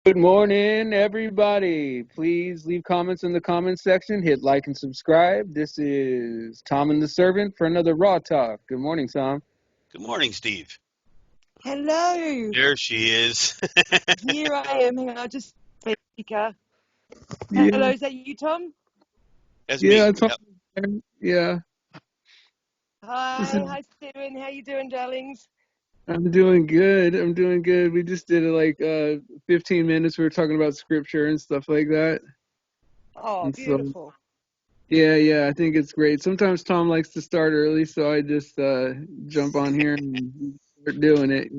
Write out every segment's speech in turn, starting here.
Good morning, everybody. Please leave comments in the comments section. Hit like and subscribe. This is Tom and the Servant for another Raw Talk. Good morning, Tom. Good morning, Steve. Hello, There she is. here I am. Hang on, I just speaker. Hello, Yeah, is that you, Tom? That's me. yeah, Tom. Yep. Yeah, this Hi, is. hi, Steven. How you doing, darlings? I'm doing good. I'm doing good. We just did 15 minutes. We were talking about scripture and stuff like that. Oh, And so, beautiful. yeah, I think it's great. Sometimes Tom likes to start early, so I just jump on here and start doing it,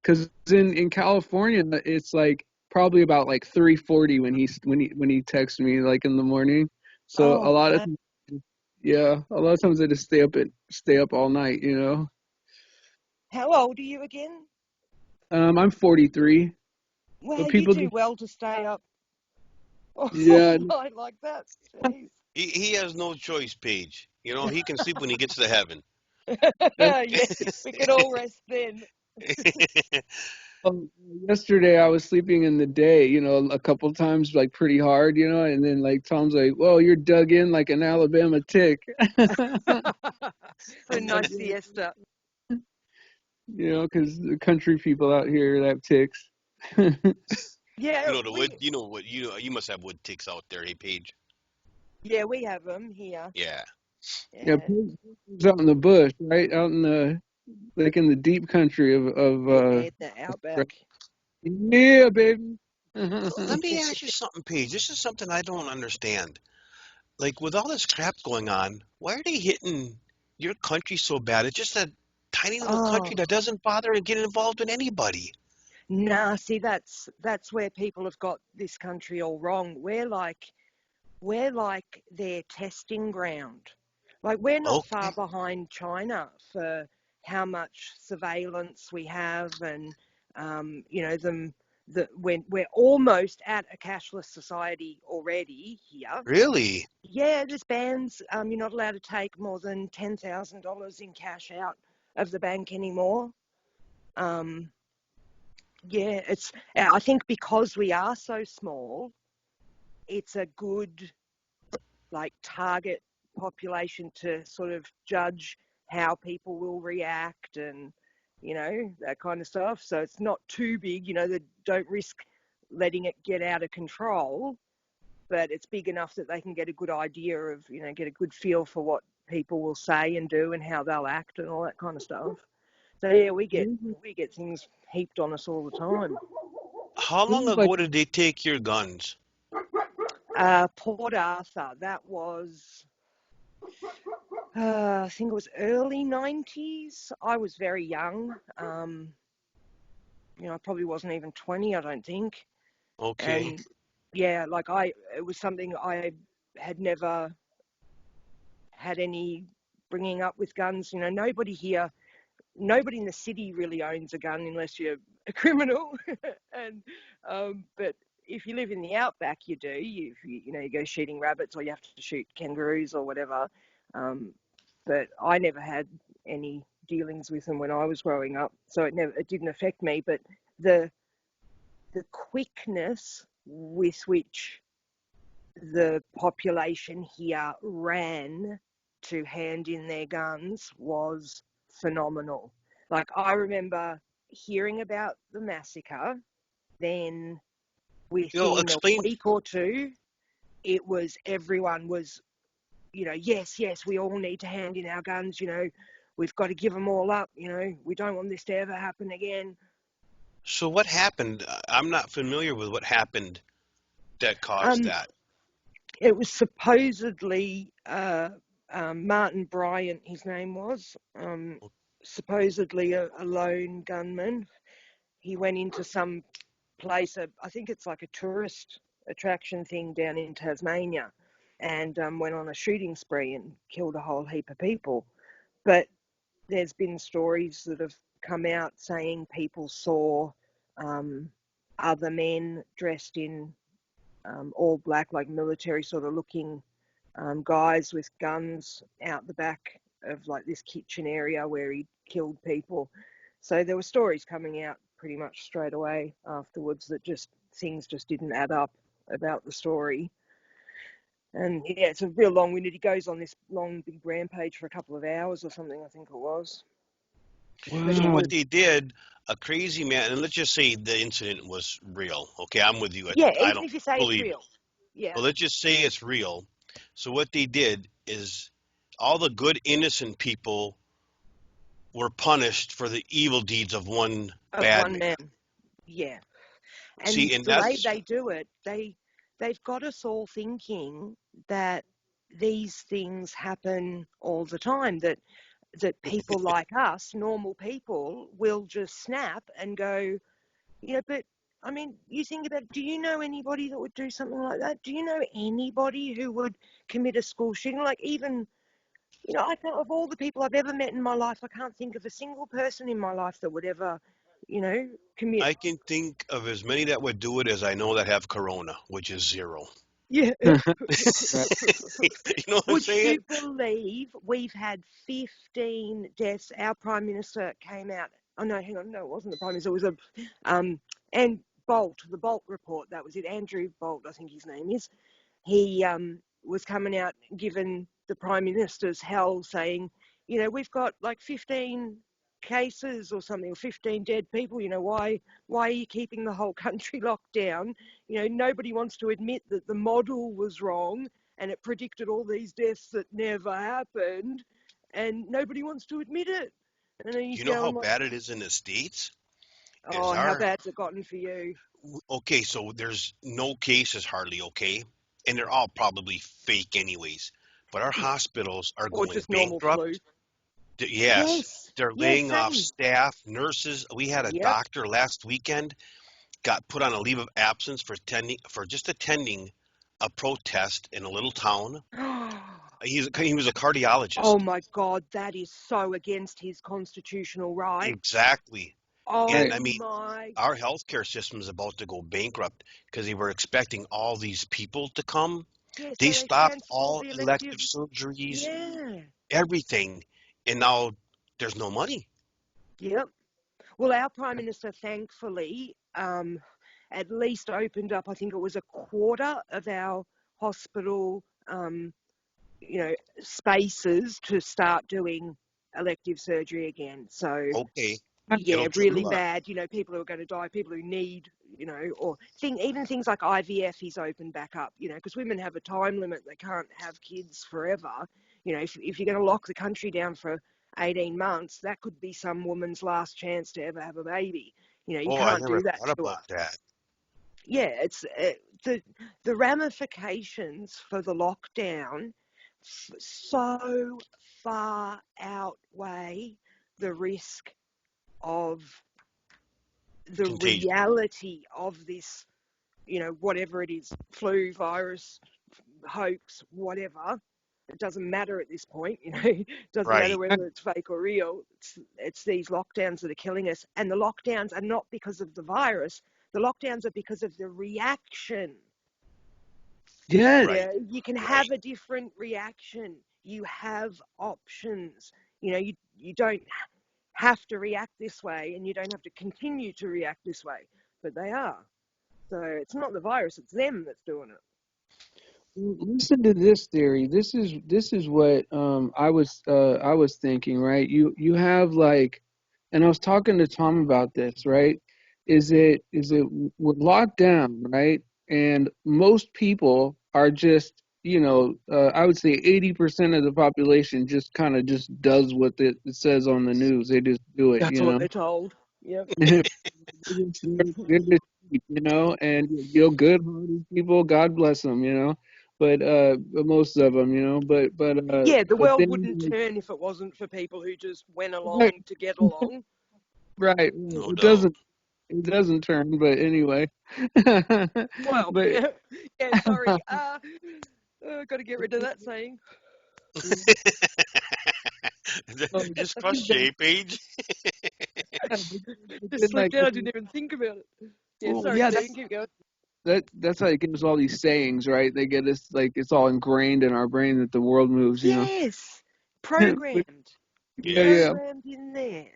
Because in California, it's like probably about like 3:40 when he texts me like in the morning. So Oh, wow. a lot of times I just stay up all night. How old are you again? I'm 43, Well, but you people do just well to stay up all yeah. night like that. Jeez. He has no choice, Paige. You know, he can sleep when he gets to heaven. Yeah, we could all rest then. Yesterday I was sleeping in the day, a couple times like pretty hard, and then like Tom's like, "Well, you're dug in like an Alabama tick," A nice siesta. because the country people out here have ticks. Yeah, The wood. You must have wood ticks out there, hey, Paige. we have them here. Yeah. Yeah, Yeah, it's out in the bush, right? Out in the deep country of yeah, the outback. yeah, baby. So let me ask you something, Paige. This is something I don't understand. Like with all this crap going on, why are they hitting your country so bad? It's just a tiny little country Oh. that doesn't bother to get involved in anybody. Nah, see, that's where people have got this country all wrong. We're like their testing ground. Like we're not far Okay. behind China for how much surveillance we have, and them. When we're almost at a cashless society already here. Really? Yeah, there's bans. You're not allowed to take more than $10,000 in cash out of the bank anymore. Um, Yeah, I think because we are so small, it's a good like target population to sort of judge how people will react and that kind of stuff. So it's not too big, that don't risk letting it get out of control, but it's big enough that they can get a good idea of, get a good feel for what people will say and do and how they'll act and all that kind of stuff. So yeah, we get things heaped on us all the time. How long Like ago did they take your guns? Port Arthur, that was, I think it was early 90s. I was very young. I probably wasn't even 20, I don't think. Okay. And yeah, it was something I had never had any bringing up with guns. Nobody in the city really owns a gun unless you're a criminal. And but if you live in the outback, you do. You go shooting rabbits, or you have to shoot kangaroos or whatever. But I never had any dealings with them when I was growing up, so it didn't affect me. But the the quickness with which the population here ran to hand in their guns was phenomenal. Like, I remember hearing about the massacre, then within a Explain. week or two, everyone was, yes, we all need to hand in our guns, we've got to give them all up, we don't want this to ever happen again. So what happened? I'm not familiar with what happened that caused Um, that. it was supposedly Martin Bryant, his name was, supposedly a lone gunman. He went into some place, I think it's like a tourist attraction thing down in Tasmania, and went on a shooting spree and killed a whole heap of people. But there's been stories that have come out saying people saw other men dressed in all black, like military sort of looking guys with guns out the back of like this kitchen area where he killed people. So there were stories coming out pretty much straight away afterwards that just things just didn't add up about the story. And yeah, it's a real long-winded. He goes on this long, big rampage for a couple of hours or something, I think it was. So Wow. what they did, a crazy man, and let's just say the incident was real. Okay, I'm with you. Yeah, I even don't if you say it's believe it, real. Yeah. but let's just say it's real. So what they did is all the good, innocent people were punished for the evil deeds of one Of bad one man. man. Yeah. And See, and the way that's they do it, they've got us all thinking that these things happen all the time, that people like us, normal people, will just snap and go, but I mean, you think about it, do you know anybody that would do something like that? Do you know anybody who would commit a school shooting? Like, even, I can't, of all the people I've ever met in my life, I can't think of a single person in my life that would ever, commit. I can think of as many that would do it as I know that have corona, which is zero. Yeah. Right. You know what I'm Would you saying? believe we've had 15 deaths? Our Prime Minister came out. Oh, no, hang on. No, it wasn't the Prime Minister. It was and Bolt, the Bolt report. That was it. Andrew Bolt, I think his name is. He was coming out, giving the Prime Minister's hell, saying, we've got like 15 cases or something, or 15 dead people. Why are you keeping the whole country locked down? Nobody wants to admit that the model was wrong and it predicted all these deaths that never happened, and nobody wants to admit it. And then Do he's you know how going like, bad it is in the States? Is oh, how bad's it gotten for you? okay, so there's no cases hardly, okay? And they're all probably fake anyways. But our Yeah. hospitals are Or going just normal flu. bankrupt. Yes, Yes. they're Yeah, laying off same. staff, nurses. We had a Yep. doctor last weekend got put on a leave of absence for just attending a protest in a little town. He was a Oh cardiologist. my God, that is so against his constitutional right. Exactly. And Right. Oh I mean, my, our healthcare system is about to go bankrupt because they were expecting all these people to come. yeah, They so they stopped cancelled all all the elective elective. surgeries, Yeah. everything, and now there's no money. Yep. Well, our Prime Minister, thankfully, at least opened up, I think it was a quarter of our hospital, spaces to start doing elective surgery again. So, Okay, yeah, it'll really trickle up. bad, people who are going to die, people who need, or even things like IVF is opened back up, because women have a time limit. They can't have kids forever. If you're going to lock the country down for 18 months, that could be some woman's last chance to ever have a baby. You Oh, I can't never do that thought to her. about that. Yeah, it's the ramifications for the lockdown so far outweigh the risk of the Contagion, reality of this, whatever it is, flu, virus, hoax, whatever. It doesn't matter at this point, it doesn't matter right? whether it's fake or real. It's these lockdowns that are killing us. And the lockdowns are not because of the virus. The lockdowns are because of the reaction. Yes. Right, Yeah, you can right. have a different reaction. You have options. You don't have to react this way, and you don't have to continue to react this way, but they are. So it's not the virus, it's them that's doing it. Listen to this theory. This is what I was thinking, right? You have like, and I was talking to Tom about this, right? Is it we're locked down, right? And most people are just, I would say 80% of the population just kind of just does what it says on the news. They just do it, That's what they're told. Yep. they're just cheap, and good-hearted people, God bless them, but most of them, Yeah, the but world then, wouldn't turn if it wasn't for people who just went right, along to get along. right, No it doubt. doesn't turn, but anyway, Well, but yeah, yeah, sorry. Got to get rid of that saying. Just crushed you, eh, Paige? but Just then like, slipped out. I didn't even think about it. Yeah, well, sorry, yeah, Stephen, keep going. that's how it gives all these sayings, right? They get us like it's all ingrained in our brain that the world moves, Yes, But, programmed, yeah, Yes. yeah. programmed in there.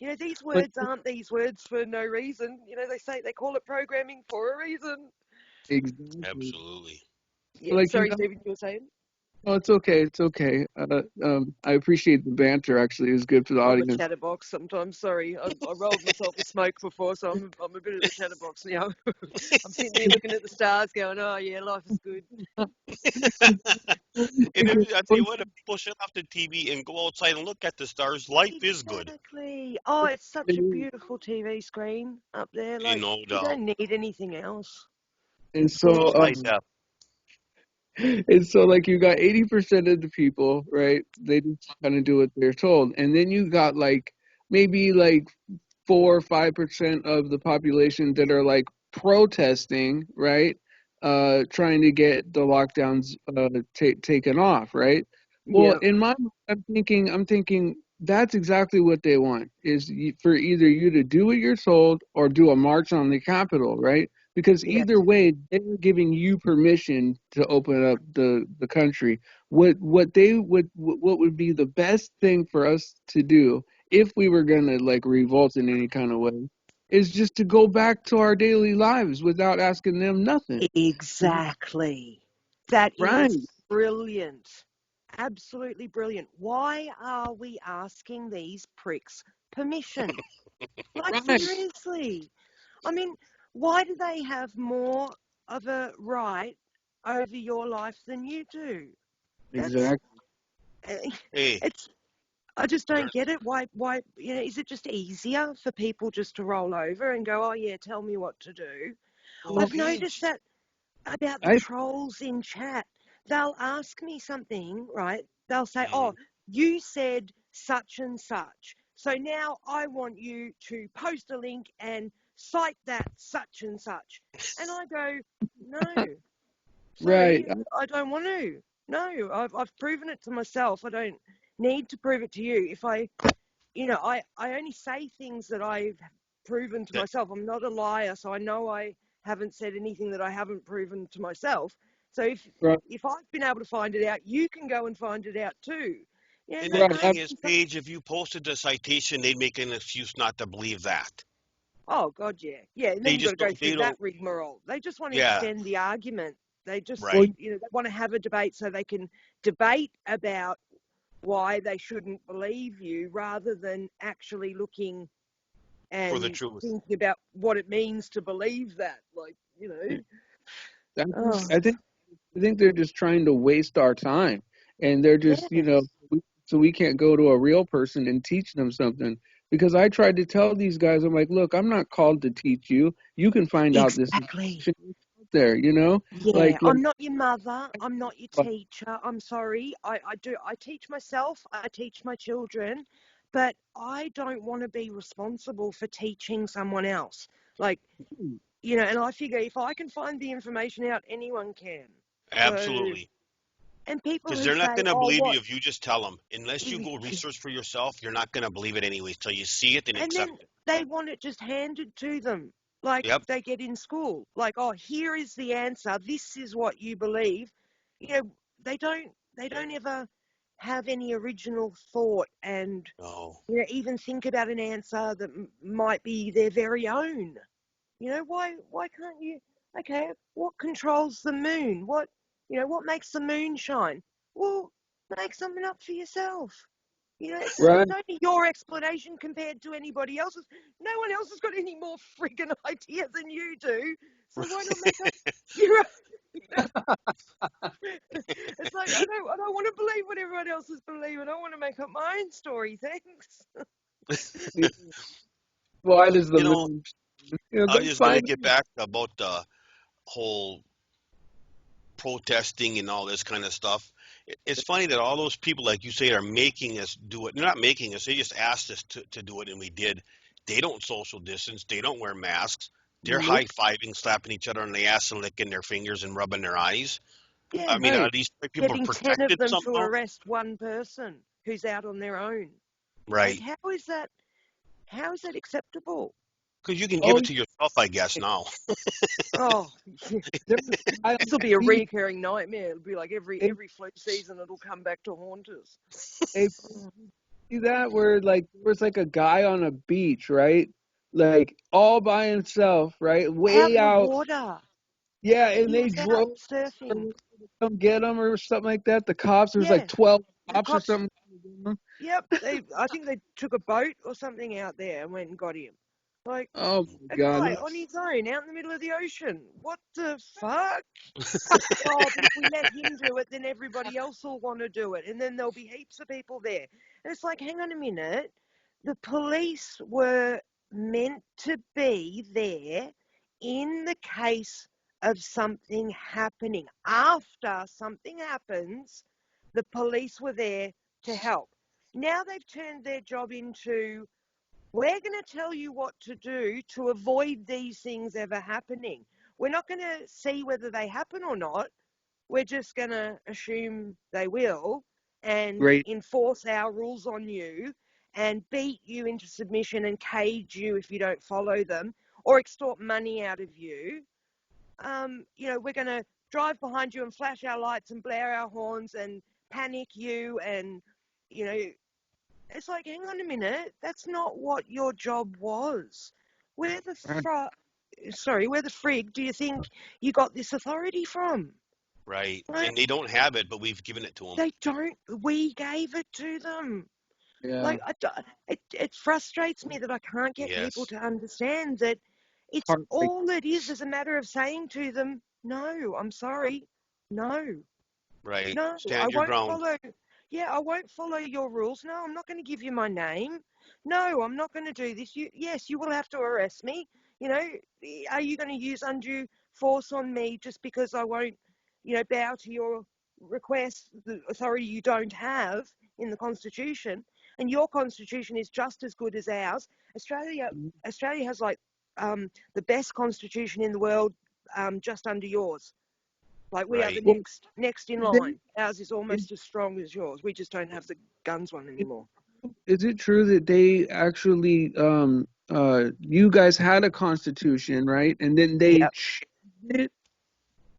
You know, these But words aren't these words for no reason. You know, they call it programming for a reason. exactly. Absolutely. Yeah, Like, sorry, Stephen, you were saying? oh, it's okay. It's okay. I appreciate the banter. Actually, it's good for the I'm a audience. chatterbox sometimes. Sorry, I rolled myself a smoke before, so I'm a bit of a chatterbox now. I'm sitting here looking at the stars, going, "Oh yeah, life is good." I tell you what, if people shut off the TV and go outside and look at the stars, life is good. Exactly. Oh, it's such a beautiful TV screen up there. Ain't Like, no you doubt. don't need anything else. And Full so, high def. and so, like, you got 80% of the people, right? They just kind of do what they're told, and then you got like maybe like 4 or 5% of the population that are like protesting, right? Trying to get the lockdowns taken off, right? Well, Yeah. in my mind, I'm thinking that's exactly what they want is for either you to do what you're told or do a march on the Capitol, right? Because Yes. either way, they're giving you permission to open up the country. What would be the best thing for us to do if we were gonna like revolt in any kind of way is just to go back to our daily lives without asking them nothing. Exactly. That Right, is brilliant. Absolutely brilliant. Why are we asking these pricks permission? Like, right, seriously. I mean, why do they have more of a right over your life than you do? That's exactly. Hey, it's I just don't there, get it. Why, you know, is it just easier for people just to roll over and go, "Oh yeah, tell me what to do?" Well, I've noticed Page. that about the I trolls in chat. They'll ask me something, right? They'll say, "Oh, Mhm. you said such and such. So now I want you to post a link and cite that such and such." And I go, "No, right, sorry, I don't want to. No, I've proven it to myself. I don't need to prove it to you. If I, you know, I only say things that I've proven to That, myself. I'm not a liar, so I know I haven't said anything that I haven't proven to myself. So right, if I've been able to find it out, you can go and find it out too. Yeah, and and the they're right. thing is, asking some. Paige, if you posted the citation, they'd make an excuse not to believe that. Oh God, yeah, yeah. And then They you've got just to go don't. through They that don't. rigmarole. They just want to Yeah. extend the argument. They just, Well, Right. you know, they want to have a debate so they can debate about why they shouldn't believe you rather than actually looking For the and truth. thinking about what it means to believe that. Like, you know, I think oh, I think I think they're just trying to waste our time, and they're just yes, so we can't go to a real person and teach them something. Because I tried to tell these guys, I'm like, look, I'm not called to teach you. You can find out this exactly. information out there, you know, Yeah, like I'm not your mother. I'm not your teacher. I'm sorry. I teach myself. I teach my children, but I don't want to be responsible for teaching someone else. Like, you know, and I figure if I can find the information out, anyone can. So, Absolutely. and people Because who they're not say, going to "Oh, believe what?" you if you just tell them. Unless you go research for yourself, you're not going to believe it anyways till you see it and And accept then it. they want it just handed to them like Yep. they get in school. Like, "Oh, here is the answer. This is what you believe." You know, they don't ever have any original thought and, No. you know, even think about an answer that might be their very own. You know, why can't you? Okay, what controls the moon? What makes the moon shine? Well, make something up for yourself. You know, right, it's only your explanation compared to anybody else's. No one else has got any more friggin' idea than you do. So why not make up your own? It's like I don't want to believe what everyone else is believing. I want to make up my own story. Thanks. why does the You know, moon? I was That's just going to fine. get back about the whole protesting and all this kind of stuff. It's funny that all those people, like you say, are making us do it. They're not making us. They just asked us to do it, and we did. They don't social distance. They don't wear masks. They're Nope. high-fiving, slapping each other on the ass and licking their fingers and rubbing their eyes. Yeah, I mean, Right, are these people getting 10 of protected them to somehow? arrest one person who's out on their own. Like, Right. how is that? How is that acceptable? Because you can give oh, it to yourself, I guess, now. Oh, they're I this will be a see. recurring nightmare. It'll be like every Hey, flu season, it'll come back to haunt us. hey, Oh, see that where like there was like a guy on a beach, right? Like all by himself, right? Out Way in the out. water. Yeah, and He they was out drove surfing. to come get him or something like that. The cops, there was like Yeah, 12 the cops or cops. something. Yep, I think they took a boat or something out there and went and got him. Like Oh my a God. guy on his own out in the middle of the ocean. What the fuck? Oh, but if we let him do it, then everybody else will want to do it, and then there'll be heaps of people there. And it's like, hang on a minute, the police were meant to be there in the case of something happening. After something happens, the police were there to help. Now they've turned their job into, we're going to tell you what to do to avoid these things ever happening. We're not going to see whether they happen or not. We're just going to assume they will and Great. enforce our rules on you and beat you into submission and cage you if you don't follow them or extort money out of you. We're going to drive behind you and flash our lights and blare our horns and panic you and, it's like, hang on a minute, that's not what your job was. Where the frig do you think you got this authority from? Right. Like, And they don't have it, but we've given it to them. they don't. We gave it to them. Yeah. Like, it frustrates me that I can't get people Yes. to understand that it's Heartbreak. all it is a matter of saying to them, no, I'm sorry, no. Right. No, I Stand your won't ground. follow. Yeah, I won't follow your rules. No, I'm not going to give you my name. No, I'm not going to do this. Yes, you will have to arrest me. Are you going to use undue force on me just because I won't, bow to your request, the authority you don't have in the Constitution? And your Constitution is just as good as ours. Australia has like the best Constitution in the world, just under yours. Like, we are the Right. Well, next in then, line. Ours is is, almost as strong as yours. We just don't have the guns one anymore. is it true that they actually, you guys had a constitution, right? And then they Yep. changed it,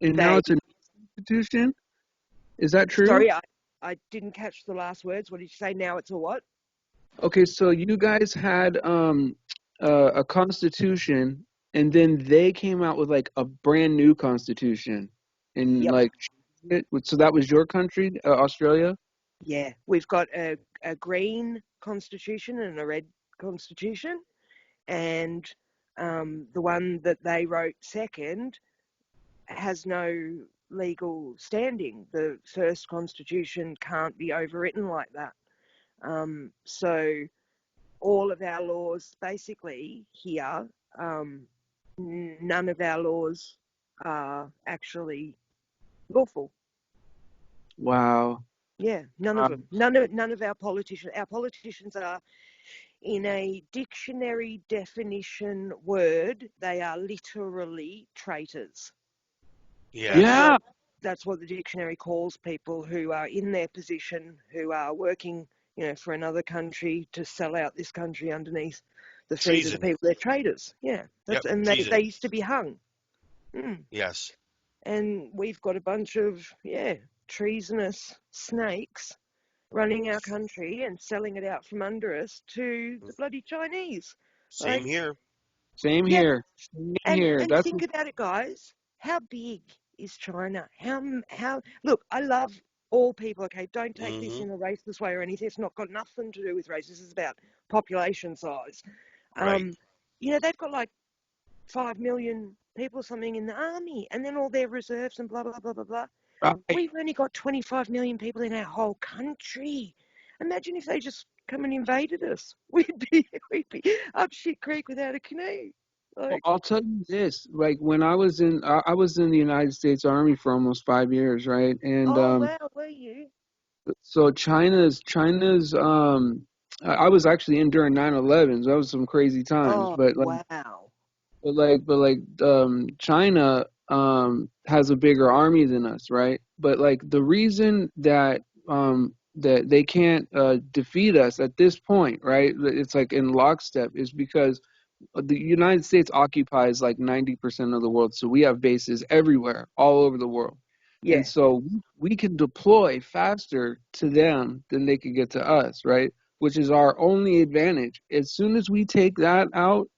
and now They it's a new constitution? Is that true? Sorry, I didn't catch the last words. What did you say? Now it's a what? Okay, so you guys had a constitution, and then they came out with like a brand new constitution, and Yep. like so that was your country, Australia? Yeah. We've got a green constitution and a red constitution, and the one that they wrote second has no legal standing. The first constitution can't be overwritten like that. So all of our laws basically here, none of our laws are actually lawful. Wow. Yeah, none of them. None of our politicians are, in a dictionary definition word, they are literally traitors. That's Yes. Yeah. what that's what the dictionary calls people who are in their position, who are working, for another country to sell out this country underneath the feet of the Treason. people. They're traitors. Yeah, Yep. and they Treason. used to be hung. Mm. Yes. And we've got a bunch of treasonous snakes running our country and selling it out from under us to the bloody Chinese. Same Like, here. Same yeah, here. Same and here. and That's think about it, guys. How big is China? How look, I love all people, okay? Don't take this Mm-hmm. in a racist way or anything. It's not got nothing to do with race. This is about population size. Right. They've got like 5 million people or something in the army, and then all their reserves and blah blah blah blah blah. right. We've only got 25 million people in our whole country. Imagine if they just come and invaded us. We'd be up shit creek without a canoe. Well, Like, I'll tell you this. Like when I was in the United States Army for almost 5 years, right? And oh wow, were you? so China's I was actually in during 9/11. So that was some crazy times, Oh but wow. China has a bigger army than us, right? But like the reason that they can't defeat us at this point, right? It's like in lockstep is because the United States occupies like 90% of the world, so we have bases everywhere, all over the world. And Yeah. so we can deploy faster to them than they can get to us, right? which is our only advantage. As soon as we take that out,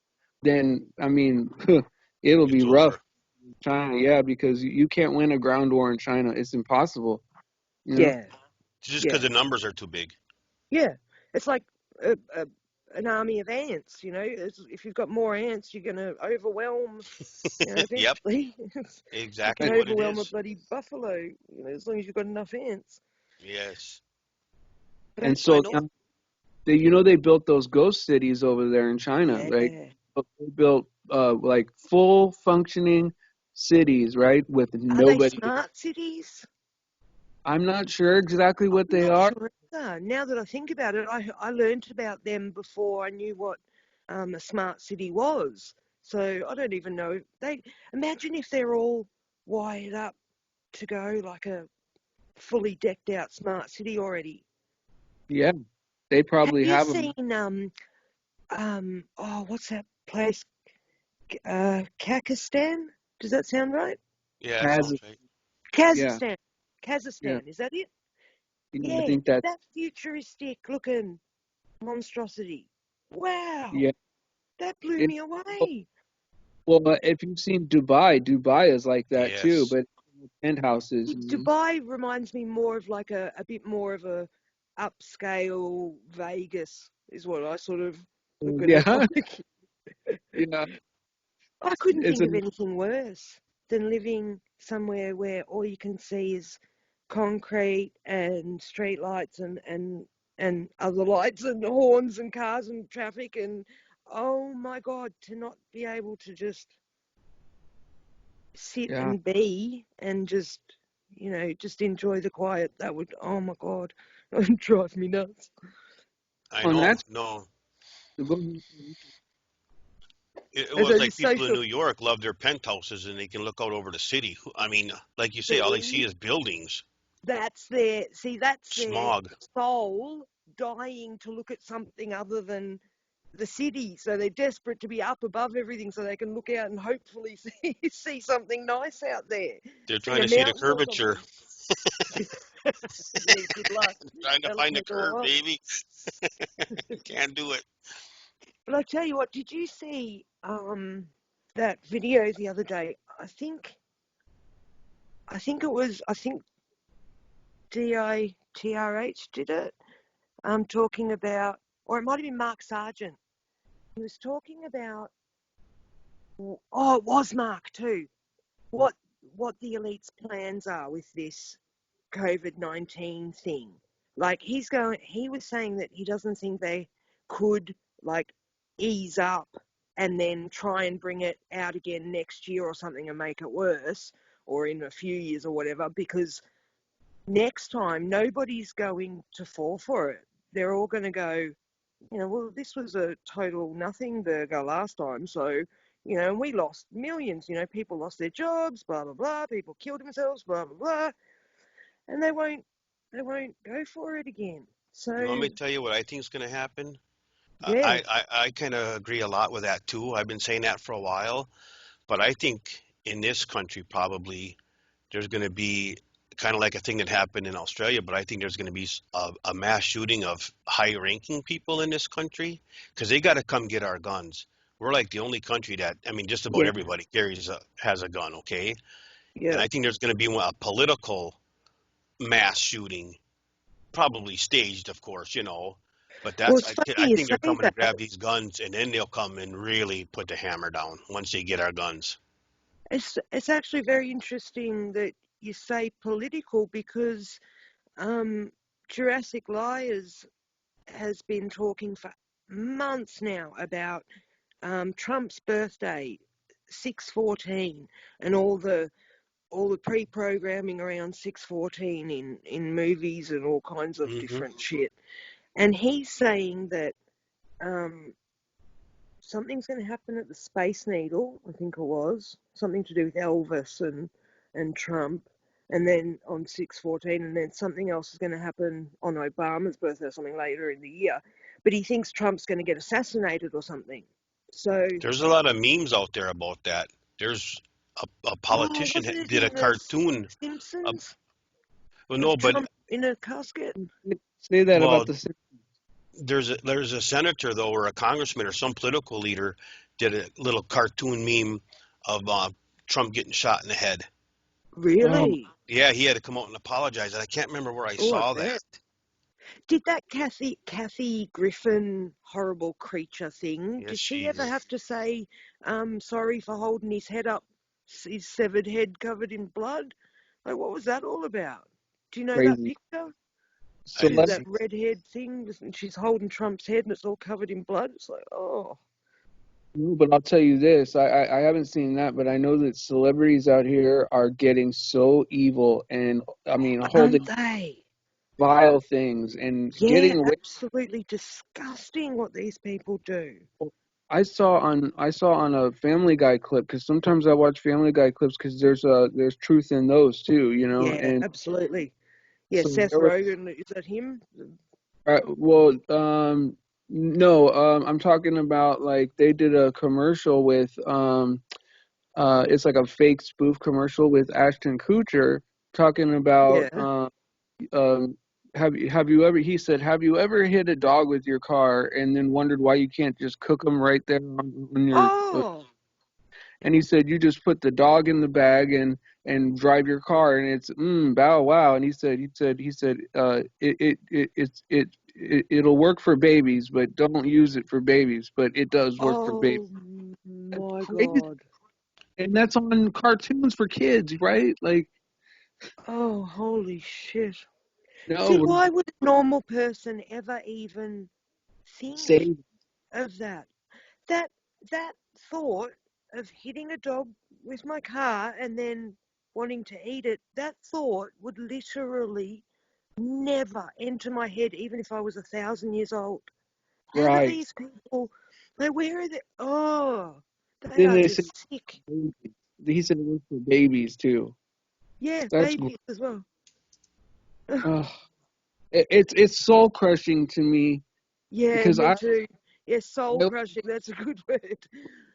then I mean, it'll be It's rough over. in China. Yeah, because you can't win a ground war in China. It's impossible. You know. Yeah, It's just because yeah, the numbers are too big. yeah. It's like an army of ants. If you've got more ants, you're going to overwhelm. Yep, Eventually, you can exactly what it overwhelm a is. bloody buffalo. As long as you've got enough ants. Yes, But And I so know. they built those ghost cities over there in China, right? yeah, They built like full functioning cities, right, with are they nobody. smart cities? I'm not sure exactly what I'm they not are. sure either. Now that I think about it, I learned about them before I knew what a smart city was. So I don't even know. Imagine if they're all wired up to go like a fully decked out smart city already. Yeah, they Have probably you have them. seen what's that place? Kakistan? Does that sound right? Yeah, that Has sounds right. yeah, Kazakhstan. yeah, Kazakhstan, is that it? yeah. I Yeah, think that that futuristic looking monstrosity. Wow, yeah. that blew It me away. well, if you've seen Dubai, Dubai is like that too, Yes. but penthouses. Dubai reminds me more of like a bit more of a upscale Vegas is what I sort of look at it Yeah, like. yeah. I couldn't It's think a of anything worse than living somewhere where all you can see is concrete and street lights and other lights and horns and cars and traffic and oh my god, to not be able to just sit yeah. and be and just enjoy the quiet, that would, oh my god, that would drive me nuts. I And know. that's No, go- it As I was like just say, people in New York love their penthouses and they can look out over the city. I mean, like you say, all they see see, is buildings, that's their smog. soul dying to look at something other than the city. So they're desperate to be up above everything so they can look out and hopefully see something nice out there. They're See trying a to see the mountain or curvature, something. Yeah, good luck. trying to That'll find the take a curve, while. baby. Can't do it. But I tell you what, did you see that video the other day? I think DITRH did it. Talking about, or it might have been Mark Sargent. He was talking about, oh, it was Mark too. What the elite's plans are with this COVID-19 thing. Like he was saying that he doesn't think they could like ease up and then try and bring it out again next year or something and make it worse or in a few years or whatever, because next time nobody's going to fall for it. They're all going to go, well, this was a total nothing burger last time, so we lost millions. People lost their jobs, blah blah blah. People killed themselves, blah blah blah, and they won't go for it again. You want So me to tell you what I think is going to happen? yeah, I kind of agree a lot with that too. I've been saying that for a while, but I think in this country probably there's going to be kind of like a thing that happened in Australia, but I think there's going to be a mass shooting of high-ranking people in this country because they got to come get our guns. We're like the only country that, I mean, just about yeah, everybody has a gun, okay? And yeah. I think there's going to be a political mass shooting, probably staged, of course, but Well, that's it's I funny you think they're say coming to that. grab these guns, and then they'll come and really put the hammer down once they get our guns. It's actually very interesting that you say political because Jurassic Liars has been talking for months now about Trump's birthday, 6/14, and all the pre-programming around 6/14 in movies and all kinds of Hmm. different shit. And he's saying that um, something's going to happen at the Space Needle. I think it was something to do with Elvis and Trump. And then on 6/14, and then something else is going to happen on Obama's birthday or something later in the year. But he thinks Trump's going to get assassinated or something. So, There's a lot of memes out there about that. There's a oh, politician wasn't it did a in the cartoon. Uh, Simpsons well, no, with but Trump in a casket? say that about well, the Simpsons. there's a senator though, or a congressman, or some political leader did a little cartoon meme of Trump getting shot in the head. Oh, Really? Yeah, he had to come out and apologize, and I can't remember where I Oh, I saw bet. that. Did that Kathy Griffin horrible creature thing, Yes, did she she ever did. have to say, sorry for holding his head up, his severed head covered in blood? Like, what was that all about? Do you know that crazy. picture? I didn't That see. Celebrity. redhead thing, and she's holding Trump's head and it's all covered in blood. It's like, oh, But I'll tell you this, I haven't seen that, but I know that celebrities out here are getting so evil and, I mean, aren't holding they? vile things and Yeah, getting away. absolutely disgusting what these people do. I saw on a Family Guy clip, because sometimes I watch Family Guy clips because there's truth in those too, Yeah, and absolutely. Yeah, so Seth there was Rogen, is that him? well, no, I'm talking about, like, they did a commercial with it's like a fake spoof commercial with Ashton Kutcher talking about Yeah. um have you ever, he said, have you ever hit a dog with your car and then wondered why you can't just cook them right there on your Oh, and he said you just put the dog in the bag and drive your car and it's bow wow. And he said it'll work for babies, but don't use it for babies, but it does work for babies. oh That's my crazy. God. And that's on cartoons for kids, right? Like, Oh, holy shit. no, See, we're why would a normal person ever even think safe. of that? That that thought of hitting a dog with my car and then wanting to eat it, that thought would literally never enter my head, even if I was 1,000 years old. How do Right. these people, like, where are they? Oh, they Then are they say just sick. babies. He said it was for babies too. Yeah, That's babies as well. uh, it's soul crushing to me Yeah, because me I too. Yeah, soul I crushing. That's a good word.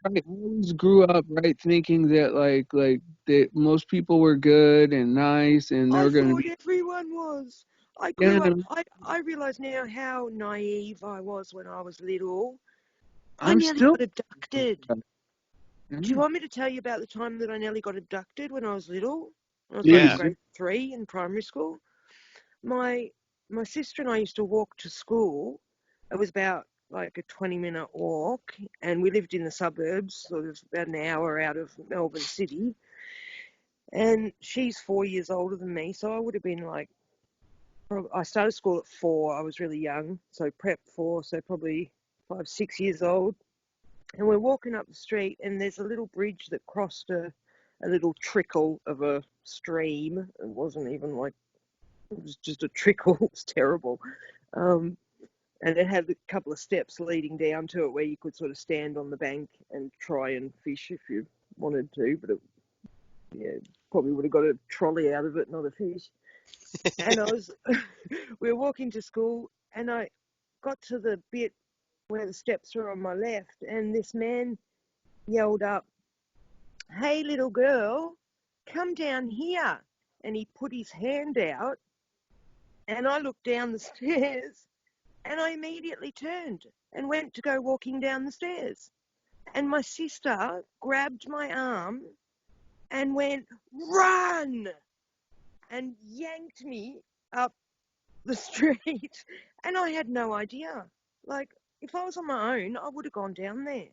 I always grew up right thinking that like that most people were good and nice and they I were gonna thought be, everyone was. I yeah, grew up, I realise now how naive I was when I was little. I I'm nearly still, got abducted. Do you yeah. want me to tell you about the time that I nearly got abducted when I was little? I was like in Yeah. Please. grade 3 in primary school. My my sister and I used to walk to school. It was about like a 20-minute walk, and we lived in the suburbs, sort of about an hour out of Melbourne City. And she's 4 years older than me, so I would have been like, I started school at 4. I was really young, so prep 4, so probably 5, 6 years old. And we're walking up the street, and there's a little bridge that crossed a little trickle of a stream. It wasn't even like, it was just a trickle. It was terrible. Um, and it had a couple of steps leading down to it where you could sort of stand on the bank and try and fish if you wanted to, but it, yeah, probably would have got a trolley out of it, not a fish. And we were walking to school, and I got to the bit where the steps were on my left, and this man yelled up, "Hey, little girl, come down here." And he put his hand out, and I looked down the stairs, and I immediately turned and went to go walking down the stairs. And my sister grabbed my arm and went, "Run!" and yanked me up the street. And I had no idea. Like, if I was on my own, I would have gone down there.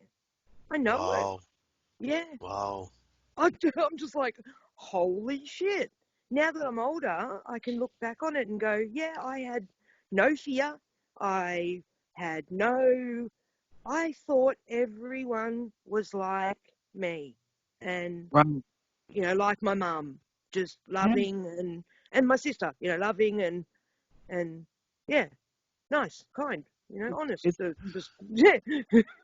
I know it. Wow. Yeah. Wow. I'm just like, holy shit. Now that I'm older, I can look back on it and go, yeah, I had no fear. I had no, I thought everyone was like me. And, Right. like my mum, just Yeah. loving, and my sister, loving and yeah, nice, kind, honest, It's just, yeah,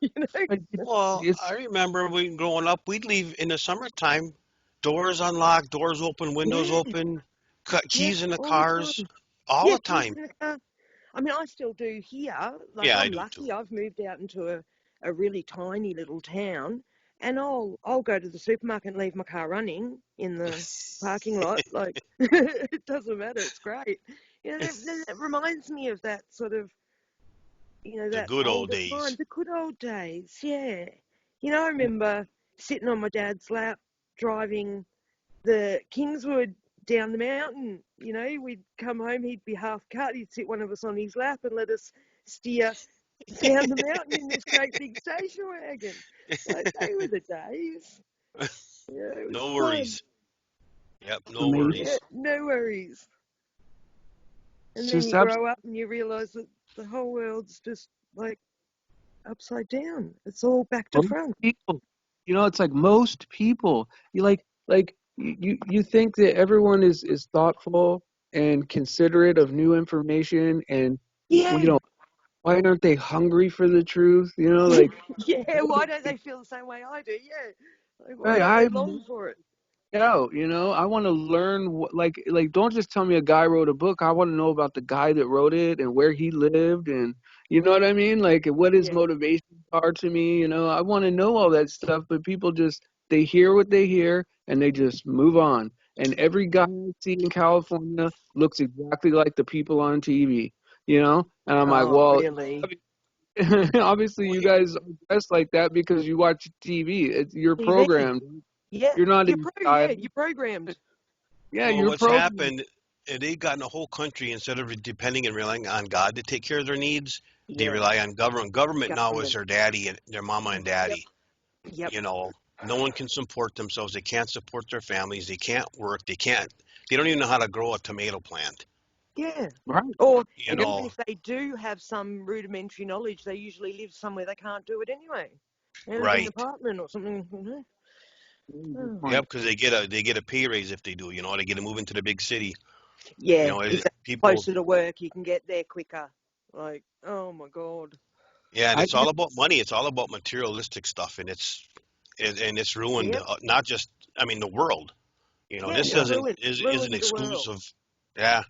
you know. Well, it's I remember we growing up, we'd leave in the summertime, doors unlocked, doors open, windows Yeah, open, cut yeah, keys in the all the cars, time. all Yeah, the keys time. in the car. I mean, I still do here. Like, Yeah, I I'm do too. lucky. I've moved out into a really tiny little town, and I'll go to the supermarket and leave my car running in the parking lot. Like, it doesn't matter. It's great. That reminds me of that sort of The that good old older time, days. the good old days. Yeah. I remember sitting on my dad's lap driving the Kingswood down the mountain. We'd come home, he'd be half cut, he'd sit one of us on his lap and let us steer down the mountain in this great big station wagon. Like, they were the days. Yeah, it was No fun. worries. Yep, no Amazing. Yeah, worries. no worries. It's And then just you absolutely grow up and you realise that the whole world's just like upside down. It's all back to most front. people. It's like most people. You think that everyone is thoughtful and considerate of new information, and Yeah, why aren't they hungry for the truth? Like, yeah. Why don't they feel the same way I do? Yeah, like, why hey, don't they long for it? I want to learn like don't just tell me a guy wrote a book. I want to know about the guy that wrote it and where he lived, and you know what I mean? Like what his Yeah. motivations are to me, I want to know all that stuff, but people just they hear what they hear and they just move on. And every guy I see in California looks exactly like the people on TV, And I'm like, Oh, well, really? obviously Well, you guys are dressed like that because you watch TV. You're TV. programmed. Yeah, You're not in yeah, style. you're programmed. Yeah, well, you're what's programmed. happened, they've gotten a whole country, instead of depending and relying on God to take care of their needs, they Yeah, rely on government. Government now is government. their daddy and their mama and Yep, daddy. yep. You know, no one can support themselves. They can't support their families. They can't work. They don't even know how to grow a tomato plant. Yeah. Right. You And Yeah. even know, if they do have some rudimentary knowledge, they usually live somewhere they can't do it anyway. In an right. apartment or something. Very good Oh. Yeah, point. because they get a pay raise if they do. They get to move into the big city. Yeah, exactly. People. Closer to work, you can get there quicker. Like, oh my God. Yeah, and I it's all about money. It's all about materialistic stuff, and it's ruined, Yep. not just, I mean, the world. Yeah, This it's yeah. doesn't ruined isn't ruined the world. exclusive. Yeah,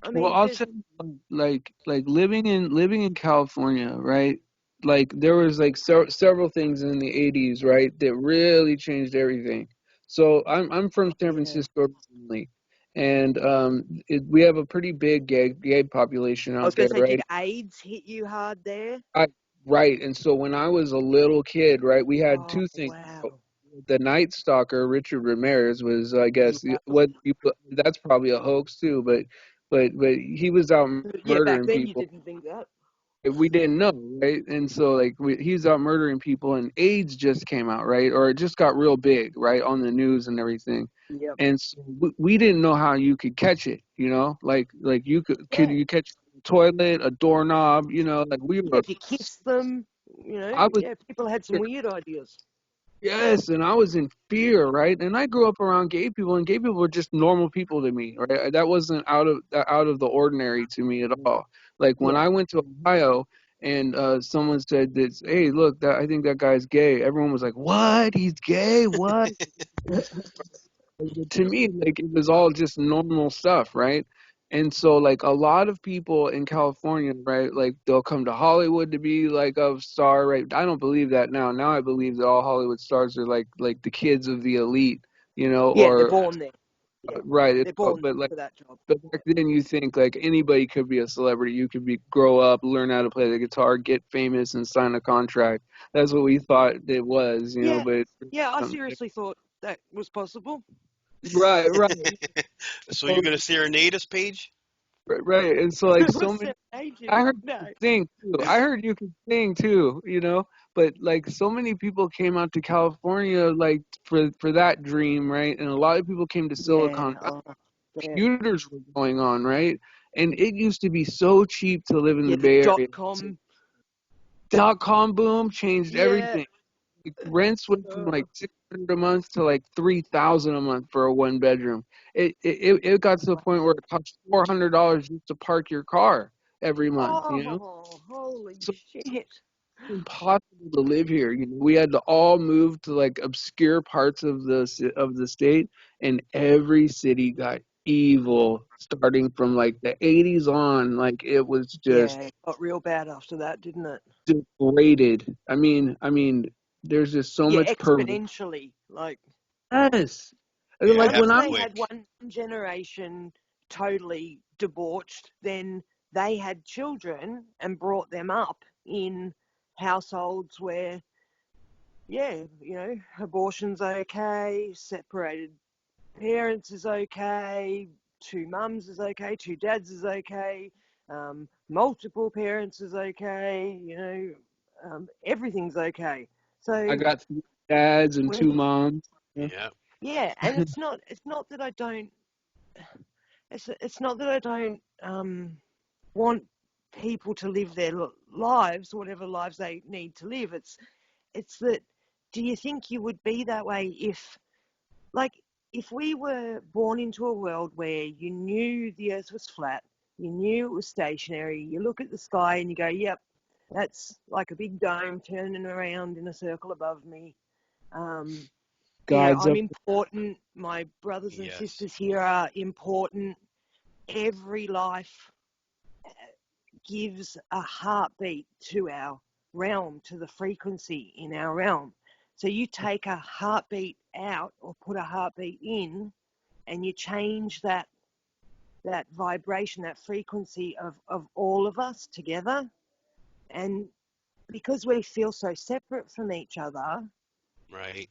I Well, mean, I'll there's say like living in California, right? Like there was like several things in the 80s, right, that really changed everything. So I'm from San yeah. Francisco originally, and we have a pretty big gay population I out was going there, to say, did right? AIDS hit you hard there? I, right. And so when I was a little kid, right, we had Oh two things. wow. The Night Stalker, Richard Ramirez, was, I guess, Yeah. what people, that's probably a hoax too, but he was out Yeah. Back murdering then, you people. didn't think that. We didn't know, right? And so like he was out murdering people, and AIDS just came out, right? Or it just got real big, right, on the news and everything. Yep. And so we didn't know how you could catch it, like you could Yeah. you catch a toilet, a doorknob, like we Yeah. were. If you kiss them, I was yeah, people had some weird ideas. Yes, and I was in fear, right? And I grew up around gay people, and gay people were just normal people to me, right? That wasn't out of the ordinary to me at all. Like when Yeah. I went to Ohio, and someone said that, hey, look, I think that guy's gay. Everyone was like, what? He's gay? What? To me, like it was all just normal stuff, right? And so like a lot of people in California, right, like they'll come to Hollywood to be like a star, right? I don't believe that now. Now I believe that all Hollywood stars are like the kids of the elite, Yeah. They're or born there. Yeah. right. They're born But like for that job. but back then you think like anybody could be a celebrity. You could grow up, learn how to play the guitar, get famous, and sign a contract. That's what we thought it was, Yeah. but Yeah. I um, seriously thought that was possible. right, right. so you're So, gonna serenade us, Paige? right. And so like so What's many that age I him? heard you No. could sing too. I heard you could sing too, but like so many people came out to California like for that dream, right? And a lot of people came to Yeah. Silicon Valley. Oh, yeah. Computers were going on, right? And it used to be so cheap to live in Yeah. the The Bay dot Area. So com. dot-com boom changed Yeah. everything. Like, rents went from like 600 a month to like 3,000 a month for a one bedroom. It got to the point where it cost $400 just to park your car every month. Oh, holy So shit. impossible to live here. We had to all move to like obscure parts of the state, and every city got evil starting from like the 80s on. Like it was just Yeah, it got real bad after that, didn't it? degraded. I mean, there's just so Yeah, much exponentially. Like, perverseness. Yeah, it Like when once happened I they was had quick. one generation totally debauched, then they had children and brought them up in households where, yeah, abortion's okay, separated parents is okay, two mums is okay, two dads is okay, multiple parents is okay, everything's okay. I So got 3 dads and 2 when, moms. Yeah. yeah, and it's not that I don't, it's not that I don't want people to live their lives, whatever lives they need to live. It's that, do you think you would be that way if, like, if we were born into a world where you knew the earth was flat, you knew it was stationary, you look at the sky and you go, yep, that's like a big dome turning around in a circle above me. God's I'm up. important. My brothers and Yes. sisters here are important. Every life gives a heartbeat to our realm, to the frequency in our realm. So you take a heartbeat out or put a heartbeat in, and you change that vibration, that frequency of all of us together. And because we feel so separate from each other, Right.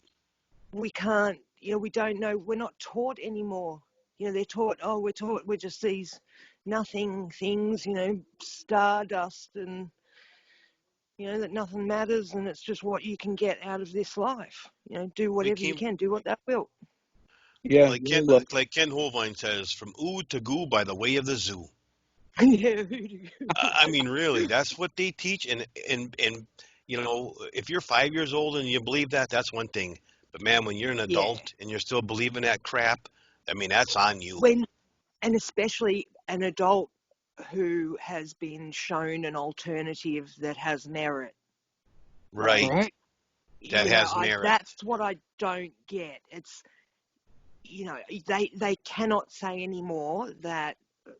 we can't, we don't know, we're not taught anymore. They're taught, we're just these nothing things, stardust, and that nothing matters, and it's just what you can get out of this life. Do We whatever you came can, do what that will. Yeah, like Ken YOLO. like Ken Holbein says, from ooh to goo by the way of the zoo. Yeah. I mean, really, that's what they teach. And if you're 5 years old and you believe that, that's one thing. But man, when you're an Yeah. adult and you're still believing that crap, I mean, that's on you. And especially an adult who has been shown an alternative that has merit. Like, Right. Right. That has merit. that's what I don't get. It's, they cannot say anymore that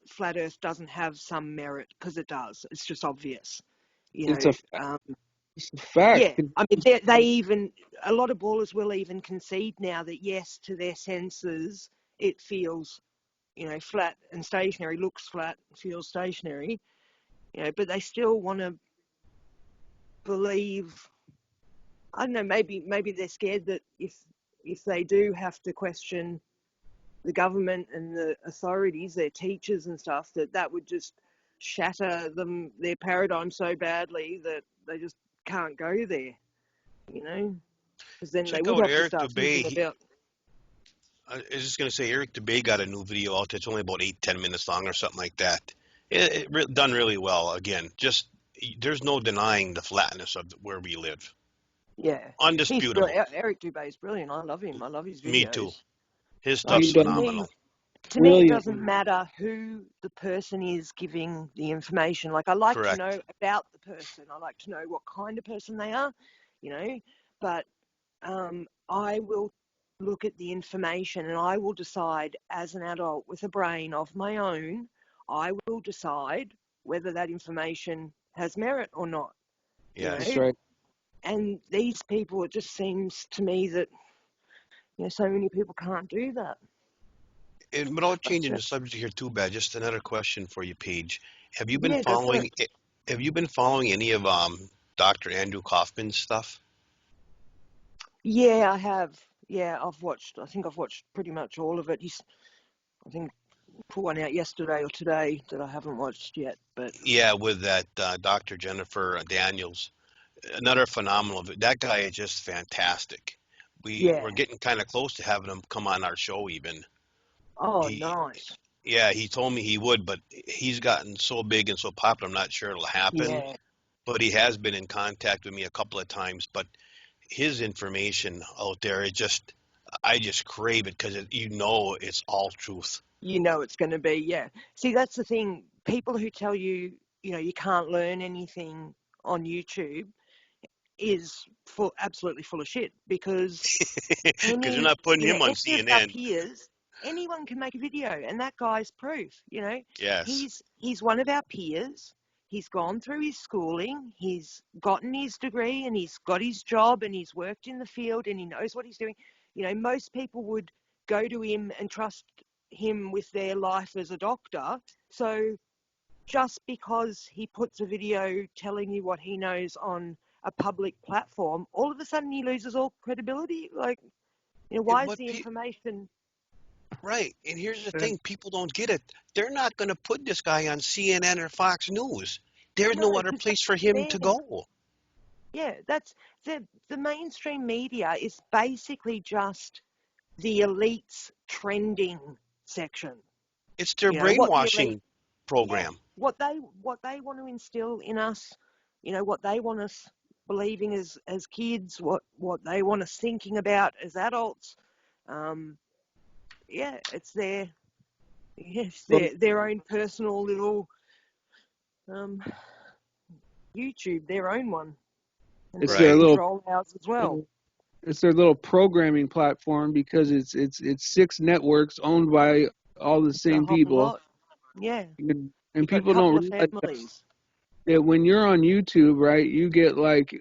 flat Earth doesn't have some merit, because it does. It's just obvious. It's a it's a fact. Yeah. I mean, they even, a lot of ballers will even concede now that yes, to their senses, it feels, flat and stationary, looks flat, feels stationary, but they still want to believe. I don't know. Maybe they're scared that if they do have to question the government and the authorities, their teachers and stuff, that would just shatter their paradigm so badly that they just can't go there, because then they Check would out have to Eric start Dubay. thinking about. I was just gonna say Eric Dubay got a new video out. It's only about 8-10 minutes long or something like that. Done really well. Again, just there's no denying the flatness of where we live. Yeah, he's Undisputable. brilliant. Eric Dubay is brilliant. I love him. I love his Me too. videos. His Like, stuff's he to does me, phenomenal. it brilliant. doesn't matter who the person is giving the information. Like, I like to know Correct. about the person. I like to know what kind of person they are, but I will look at the information, and I will decide, as an adult with a brain of my own, I will decide whether that information has merit or not, That's Yes. right. and these people, it just seems to me that, so many people can't do that. And without But changing the subject here too bad, just another question for you, Paige. Have you been yeah, go for it. following? Have you been following any of Dr. Andrew Kaufman's stuff? Yeah, I have. Yeah, I think I've watched pretty much all of it. I think, put one out yesterday or today that I haven't watched yet, but Yeah, with that Dr. Jennifer Daniels. Another phenomenal. That guy is just fantastic. We're yeah. getting kind of close to having him come on our show even. Oh, He nice. Yeah, he told me he would, but he's gotten so big and so popular, I'm not sure it'll happen. Yeah. But he has been in contact with me a couple of times. But his information out there, I just crave it because it's all truth. It's going to be, yeah. See, that's the thing. People who tell you, you can't learn anything on YouTube is absolutely full of shit, because Because they're not putting him on any of our CNN. peers, anyone can make a video, and that guy's proof. Yes, He's one of our peers. He's gone through his schooling, he's gotten his degree, and he's got his job, and he's worked in the field, and he knows what he's doing. Most people would go to him and trust him with their life as a doctor. So just because he puts a video telling you what he knows on a public platform, all of a sudden he loses all credibility. Like, Yeah, why is but the information? right, and here's the Yeah. thing: people don't get it. They're not going to put this guy on CNN or Fox News. There's No, no other because place that's for him to there. go. Yeah, that's the mainstream media is basically just the elites trending section. It's their What the elite, brainwashing yeah, program. what they want to instill in us, what they want us believing as kids, what they want us thinking about as adults. Um, yeah, it's Well, their own personal little um, YouTube, their own one, and it's we their Right. little control ours as well. it's their little programming platform because it's 6 networks owned by all the The same whole people. lot. Yeah, And you got a people don't couple of realize families. that when you're on YouTube, right, you get like,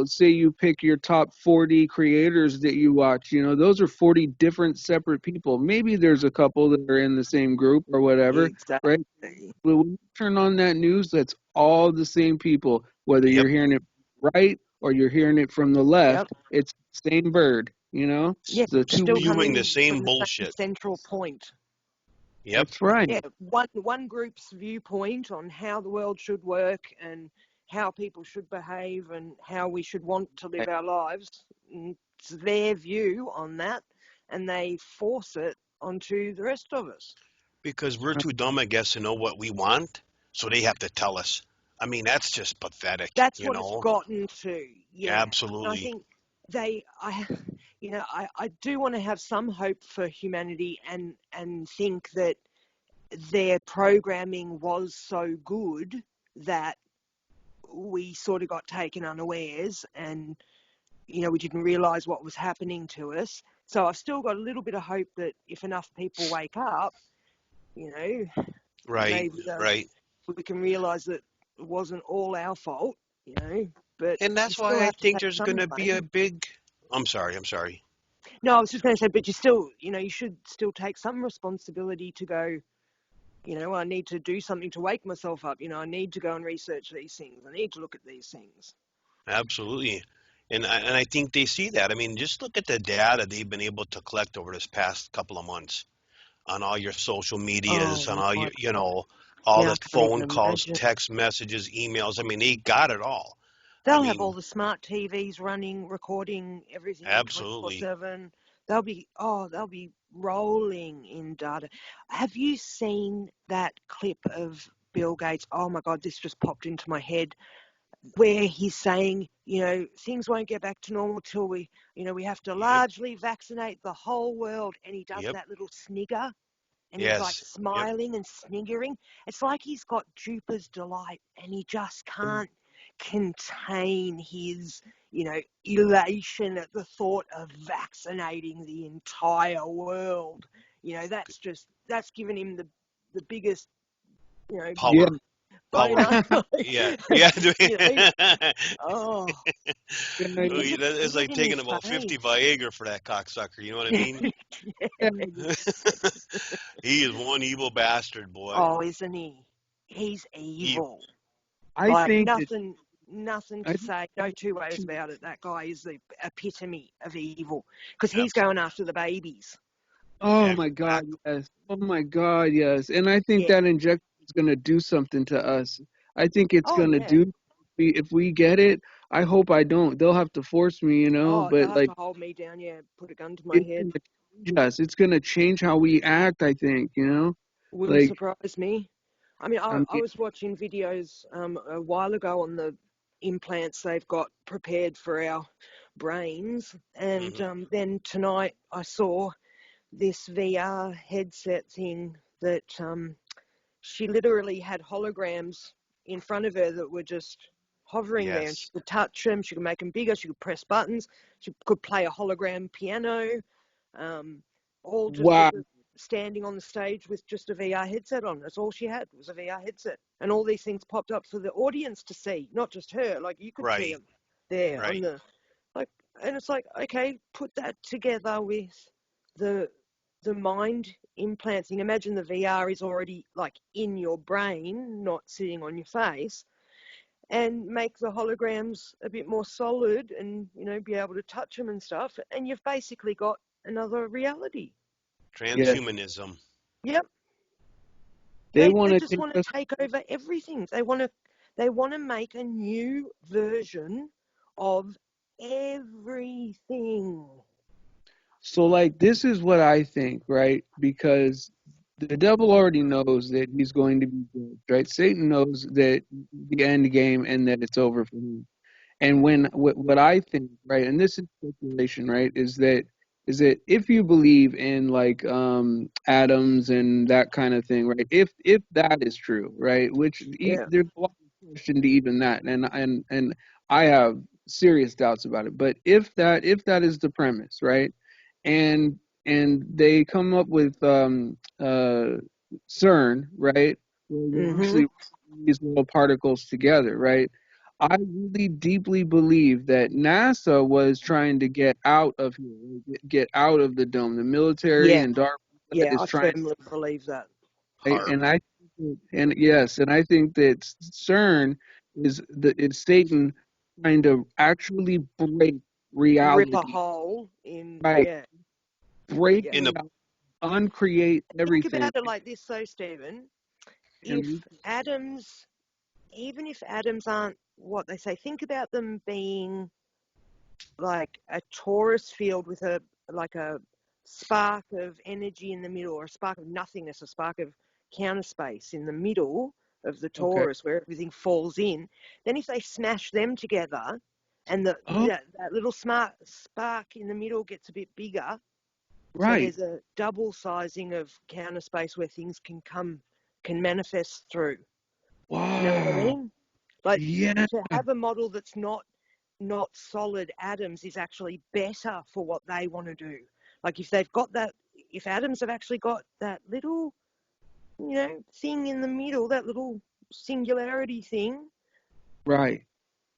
say you pick your top 40 creators that you watch, those are 40 different separate people. Maybe there's a couple that are in the same group or whatever, right? Exactly. But when you turn on that news, that's all the same people, whether Yep. you're hearing it right or you're hearing it from the Yep. left, it's the same bird. Yeah, It's the two still Spewing the coming same from the same bullshit. central point. Yep. That's right. Yeah, one group's viewpoint on how the world should work and how people should behave and how we should want to live our lives. It's their view on that, and they force it onto the rest of us. Because we're too dumb, I guess, to know what we want, so they have to tell us. I mean, that's just pathetic, That's you what it's know? gotten to. Yeah, and I Absolutely. think I do want to have some hope for humanity and think that their programming was so good that we sort of got taken unawares and we didn't realize what was happening to us. So I've still got a little bit of hope that if enough people wake up, you know Right, maybe right. we can realize that it wasn't all our fault, but And you that's still why I have to think take there's going some to be a blame. big. I'm sorry. No, I was just going to say, but you still, you should still take some responsibility to go, I need to do something to wake myself up. I need to go and research these things. I need to look at these things. Absolutely. And I think they see that. I mean, just look at the data they've been able to collect over this past couple of months on all your social Oh medias, on all my your, God. all Yeah, I the can't phone even calls, imagine. text messages, emails. I mean, they got it all. I They'll have all mean, the smart TVs running, recording everything absolutely. 24/7. They'll be rolling in data. Have you seen that clip of Bill Gates? Oh my God, this just popped into my head where he's saying, things won't get back to normal till we have to Yep, largely vaccinate the whole world. And he does yep, that little snigger and he's like yes, yep. smiling and sniggering. It's like he's got Jupiter's delight and he just can't contain his, elation at the thought of vaccinating the entire world. That's given him the biggest, Yeah. Power, power. boner. Yeah, yeah. you know, oh, Yeah. It's he's like in taking his about 50 face. Viagra for that cocksucker. You know what I mean? He is one evil bastard, boy. Oh, isn't he? He's Evil. evil. I Like think that nothing I to say. No two ways about it. That guy is the epitome of evil because he's going Absolutely. after the babies. Oh my God, Exactly. yes. Oh my God, yes. And I think Yeah. that injection is going to do something to us. I think it's Oh going to yeah. do, if we get it, I hope I don't. They'll have to force me, Oh, they'll but have like to hold me down. Yeah. Put a gun to my it's head. going to change us. It's going to change how we act, I think. Wouldn't Like, surprise me. I mean, I I mean, was watching videos a while ago on the implants they've got prepared for our brains, and Hmm. then tonight I saw this VR headset thing that she literally had holograms in front of her that were just hovering there, and she Yes. could touch them, she could make them bigger, she could press buttons, she could play a hologram piano, um, all just wow. standing on the stage with just a VR headset on. That's all she had was a VR headset, and all these things popped up for the audience to see, not just her. Like you could see Right. them there on Right. the like, and it's like, okay, put that together with the the mind implants. And imagine the VR is already like in your brain, not sitting on your face, and make the holograms a bit more solid and, you know, be able to touch them and stuff. And you've basically got another reality. Yeah, Transhumanism. Yep. they They want to just take want us. to take over everything. They want to make a new version of everything. So, like, this is what I think, right? Because the devil already knows that he's going to be judged, right? Satan knows that the end game and that it's over for him. And what I think, right, and this is speculation, right, is that if you believe in like atoms and that kind of thing, right, if that is true, right, which Yeah. there's a lot of question to even that, and I have serious doubts about it. But if that is the premise, right, and they come up with CERN, right, where they're Mhm. actually these little particles together, right? I really deeply believe that NASA was trying to get out of here, get out of the dome. The military Yeah. and DARPA Yeah. is I trying, firmly believe that. right? HARP. And I think that CERN is Satan trying to actually break Rip a reality, hole in. right? Yeah. Break Yeah. In the reality, uncreate Think everything. about it like this, though, Stephen. If And atoms, even if atoms aren't what they say, think about them being like a torus field with a spark of energy in the middle, or a spark of nothingness, a spark of counter space in the middle of the okay, torus where everything falls in. Then if they smash them together and oh, that little smart spark in the middle gets a bit bigger, so right, there's a double sizing of counter space where things can manifest through. You know what I wow, mean? Like, yeah, to have a model that's not solid atoms is actually better for what they want to do. Like, if they've got that, if atoms have actually got that little, you know, thing in the middle, that little singularity thing, right,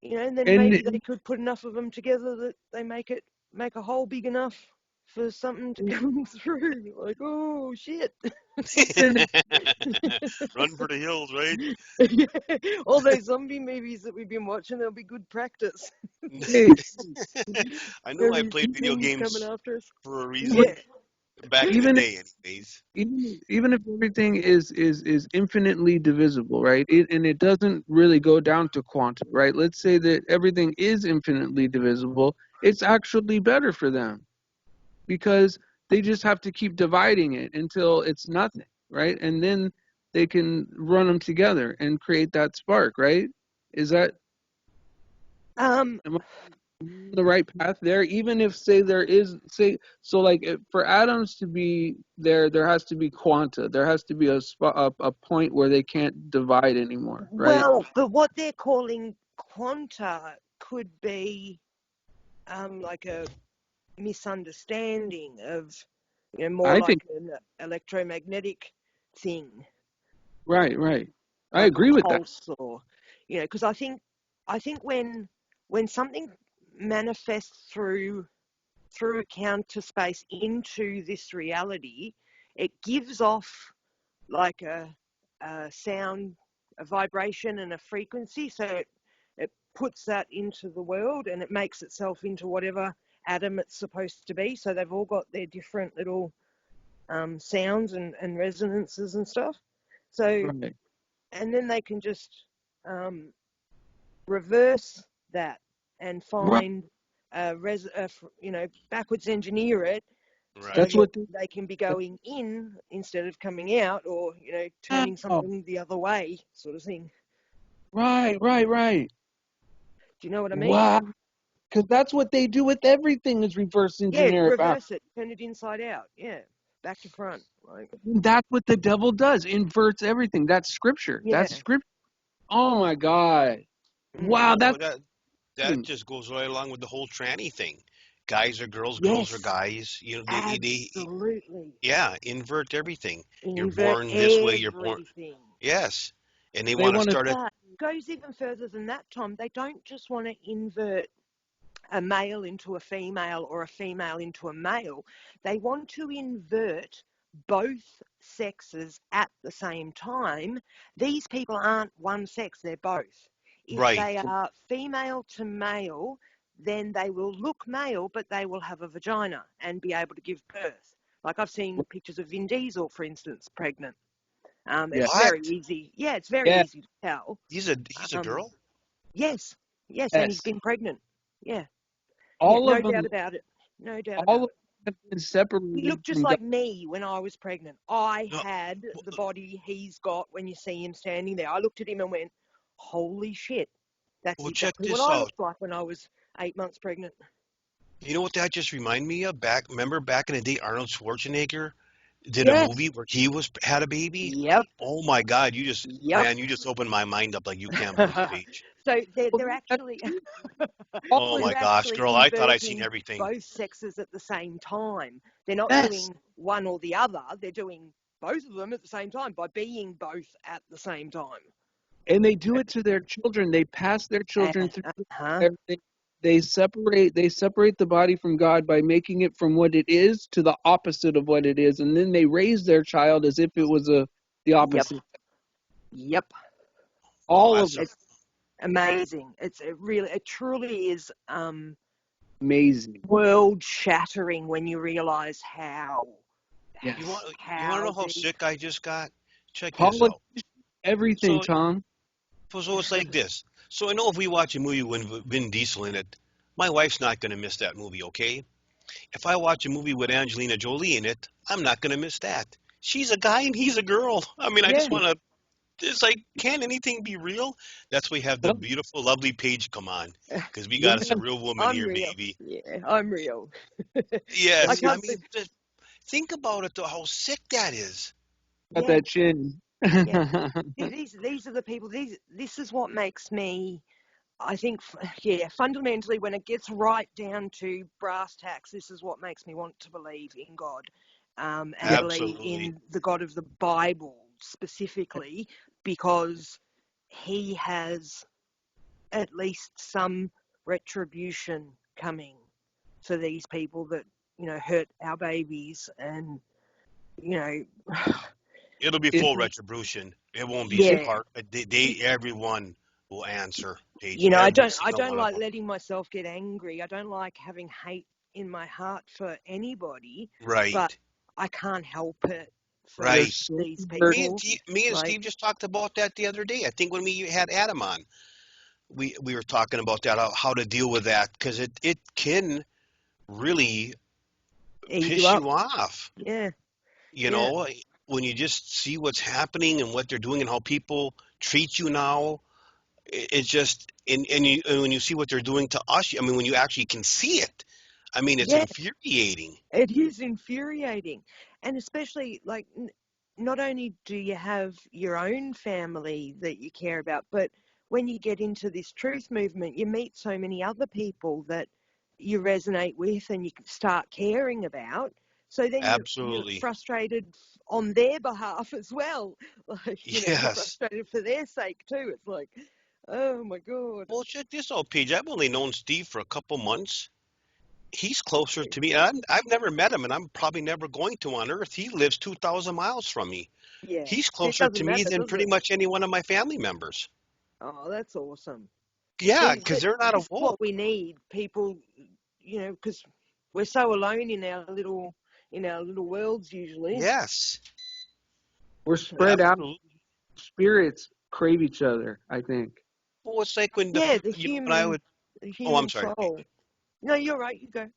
you know, and then maybe they and could put enough of them together that they make a hole big enough for something to come through. Like, oh shit. even Run for the hills, right? All those zombie movies that we've been watching, they'll be good practice. hey, I know I These played video things coming games after us. for a even Yeah. reason back in the even if day, anyways. even if everything is infinitely divisible, right? And it doesn't really go down to quantum, right? Let's say that everything is infinitely divisible. It's actually better for them because they just have to keep dividing it until it's nothing, right? And then they can run them together and create that spark, right? Is that Um, am I on the right path there? Even if say there is say so like for atoms to be there has to be quanta. There has to be a point where they can't divide anymore, right? well, but what they're calling quanta could be like a misunderstanding of, you know, more I like think an electromagnetic thing, right. I like a agree with that. pulse, or, you know, because I think when something manifests through counter space into this reality, it gives off like a sound, a vibration, and a frequency. So it puts that into the world, and it makes itself into whatever atom it's supposed to be. So they've all got their different little sounds and resonances and stuff. So, Right. and then they can just um, reverse that and Right. find backwards engineer it so That's Right. that what they can be going in instead of coming out, or, you know, turning oh, something the other way, sort of thing. right. Do you know what I mean? Wow. Because that's what they do with everything is reverse Yeah, engineer it back. reverse it, turn it inside out. Yeah, back to front. Like, That's what the devil does, inverts everything. That's scripture. That's yeah. scripture. Oh my God. Wow, Mm. Well, that's that just goes right along with the whole tranny thing. Guys are girls are Yes, guys. You know, absolutely. yeah, invert everything. You're Invert born this way. You're born, everything. yes, and they they want to want to start it. But it goes even further than that, Tom. They don't just want to invert a male into a female or a female into a male. They want to invert both sexes at the same time. These people aren't one sex, they're both. If Right. they are female to male, then they will look male, but they will have a vagina and be able to give birth. Like I've seen pictures of Vin Diesel, for instance, pregnant. Yeah. It's very What? easy. Yeah, it's very Yeah. easy to tell. He's a Um, girl? yes, yes, and he's Yes. been pregnant. Yeah, yeah, All no of doubt them. about it. No doubt All about of it. them have been He separated looked just from God. like me when I was pregnant. I No. had the body he's got when you see him standing there. I looked at him and went, holy shit, that's Well, check exactly what this I out. looked like when I was 8 months pregnant. You know what that just reminded me of? Remember back in the day, Arnold Schwarzenegger did a Yeah, movie where he had a baby? yep, Oh my God, yep. man, you just opened my mind up like you can't believe, Paige. So Well, they're actually all Oh of my they're them. gosh, actually girl, I thought I seen inverting everything. both sexes at the same time. They're not Yes. doing one or the other. They're doing both of them at the same time by being both at the same time. And they do it to their children. They pass their children through Uh-huh. everything. They separate the body from God by making it from what it is to the opposite of what it is. And then they raise their child as if it was the Yep. opposite. Yep. Oh, All of that's them. It's amazing. It truly is Amazing. world shattering when you realize how you Yes. want you want to know how these. sick I just got? Check this Politics, out. everything, So, Tom. so it's like this. So I know if we watch a movie with Vin Diesel in it, my wife's not going to miss that movie, okay? If I watch a movie with Angelina Jolie in it, I'm not going to miss that. She's a guy and he's a girl. I mean, I Yeah. just want to. It's like, can anything be real? That's why we have the Well, beautiful, lovely Page come on, because we got us a yeah, real woman I'm here, real. baby. Yeah, I'm real. I Yes, I can't. mean, just think about it, though, how sick that is. got Yeah, that chin. yeah. These are the people. This is what makes me. I think, yeah, fundamentally, when it gets right down to brass tacks, this is what makes me want to believe in God, and Yeah. believe Absolutely. in the God of the Bible specifically, because He has at least some retribution coming for these people that hurt our babies, and you know, It'll be It, full retribution. It won't be it, yeah. part. Everyone will answer, Paige. You know, I Every don't I single don't one of like them. letting myself get angry. I don't like having hate in my heart for anybody, but Right. I can't help it for they're Right. so these Me and people. Me and Like, Steve just talked about that the other day. I think when we had Adam on, we were talking about that, how to deal with that, because it can really eat you piss up. you off. Yeah, You yeah, know, when you just see what's happening and what they're doing and how people treat you now, it's just and when you see what they're doing to us, I mean, when you actually can see it, I mean, it's yeah. infuriating. It is infuriating, and especially like not only do you have your own family that you care about, but when you get into this truth movement, you meet so many other people that you resonate with and you start caring about. So then you're Absolutely. frustrated on their behalf as well. Like, you're Yes. frustrated for their sake too. It's like, oh my God. Well, check this out, Paige. I've only known Steve for a couple months. He's closer to me. I've never met him, and I'm probably never going to on Earth. He lives 2,000 miles from me. Yeah. He's It closer to doesn't me matter, than does pretty it? much any one of my family members. Oh, that's awesome. Yeah, See, because they're not a this is whoa. what we need, people, because we're so alone in our little worlds usually. Yes, we're spread out. absolutely. Spirits crave each other, I think. Well, it's like when Yeah, the when I human, would. the Oh, I'm human sorry. soul. No, you're right. You go.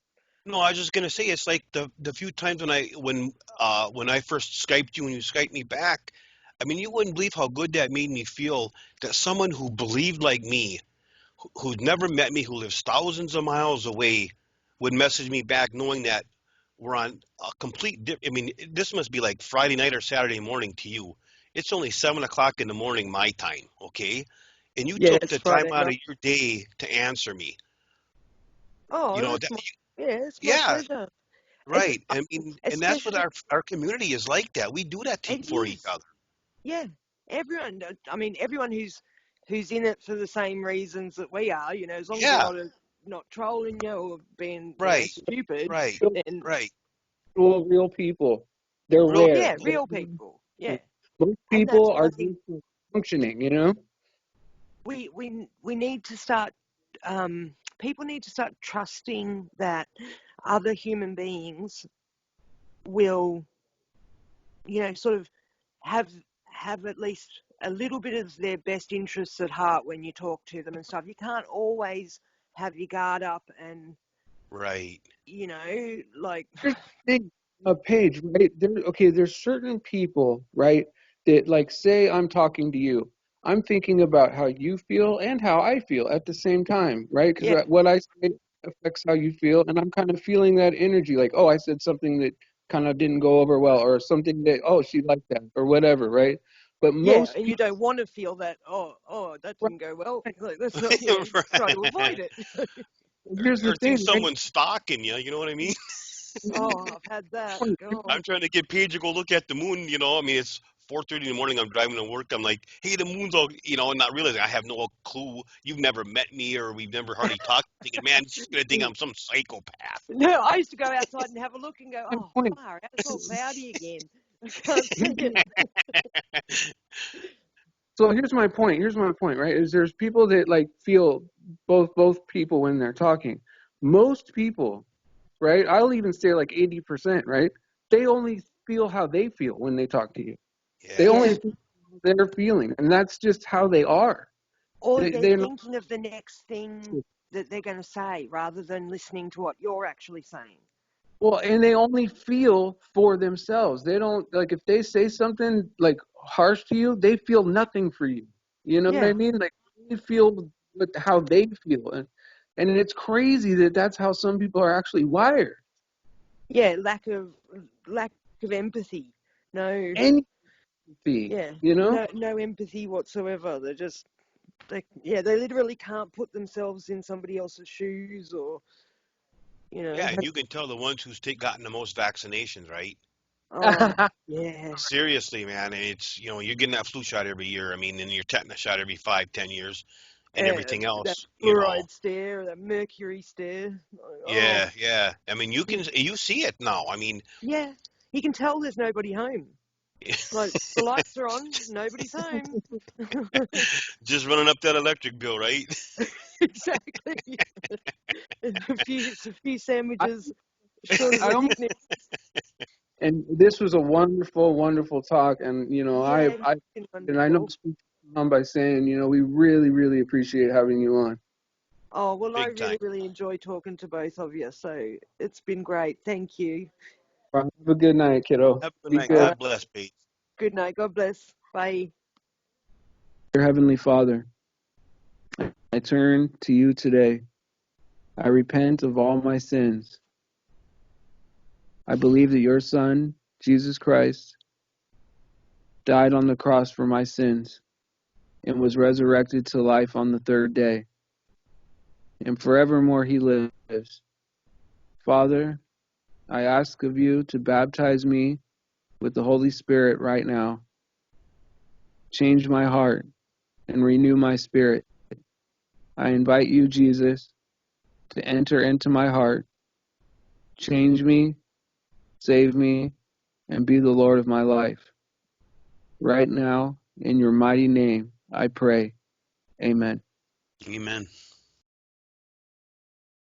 No, I was just gonna say it's like the few times when I first Skyped you and you Skyped me back. I mean, you wouldn't believe how good that made me feel that someone who believed like me, who'd never met me, who lives thousands of miles away, would message me back knowing that we're on a I mean, this must be like Friday night or Saturday morning to you. It's only 7 o'clock in the morning my time, okay? And you Yeah, took it's the time Friday out of night. your day to answer me. You Oh, know that's that, it's my yeah, pleasure. It's right. I mean, and that's what especially our community is like that. We do that it for each is. other. Yeah, everyone. I mean, everyone who's in it for the same reasons that we are. As long as they're Yeah, not not trolling you or being Right, stupid, right, then right. Real people. They're Real, rare. yeah, real people. Yeah, Most and that's people what are I think just functioning, you know? we need to start. People need to start trusting that other human beings will, sort of have at least a little bit of their best interests at heart when you talk to them and stuff. You can't always have your guard up and, right. like, Here's the thing, Paige, right? There's certain people, right, that like say I'm talking to you. I'm thinking about how you feel and how I feel at the same time, right? Because yeah, what I say affects how you feel, and I'm kind of feeling that energy, like, oh, I said something that kind of didn't go over well, or something that, oh, she liked that, or whatever, right? But yeah, most and you people, don't want to feel that, oh, that right, didn't go well. Like, let's not, try to avoid Right. it. here's the Or think thing, right? someone's stalking you. You know what I mean? Oh, I've had that. God. I'm trying to get Paige to go look at the moon. I mean, it's 4:30 in the morning. I'm driving to work. I'm like, hey, the moon's all, and not realizing I have no clue. You've never met me, or we've never hardly talked. Thinking, man, she's gonna think I'm some psychopath. No, I used to go outside and have a look and go, My oh, point. far out, it's all cloudy again. I can't see it. So here's my point. Here's my point, right? Is there's people that like feel both people when they're talking. Most people, right? I'll even say like 80%, right? They only feel how they feel when they talk to you. They Yeah, Yeah. only feel how they're feeling, and that's just how they are. Or they're They're not. thinking of the next thing that they're going to say rather than listening to what you're actually saying. Well, and they only feel for themselves. They don't like if they say something like harsh to you, they feel nothing for you. You know what I Yeah. mean? Like they feel with how they feel, and it's crazy that that's how some people are actually wired. Yeah, lack of empathy. No, Anything, yeah, you know? no empathy whatsoever. They literally can't put themselves in somebody else's shoes or, you yeah, know. and you can tell the ones who's gotten the most vaccinations, right? Oh, yeah. Seriously, man, it's you're getting that flu shot every year. I mean, and your tetanus shot every 5, 10 years, and everything That else. fluoride stare, that mercury stare. Like, oh, Yeah, yeah. I mean, you see it now. I mean, yeah. You can tell there's nobody home. Like, the lights are on, nobody's home. just running up that electric bill, right? Exactly. A few I, sandwiches short of I a almost, picnic. and this was a wonderful, wonderful talk, and Yeah, it's been and I know wonderful. speak on by saying, we really, really appreciate having you on. Oh, well, I Big time. really, really enjoy talking to both of you, so it's been great. Thank you. Well, have a good night, kiddo. Have a good Be night. All good. right. God bless, Pete. Good night. God bless. Bye. Dear Heavenly Father, I turn to you today. I repent of all my sins. I believe that your Son, Jesus Christ, died on the cross for my sins and was resurrected to life on the third day. And forevermore he lives. Father, I ask of you to baptize me with the Holy Spirit right now. Change my heart and renew my spirit. I invite you, Jesus, to enter into my heart. Change me, save me, and be the Lord of my life. Right now, in your mighty name, I pray. Amen. Amen.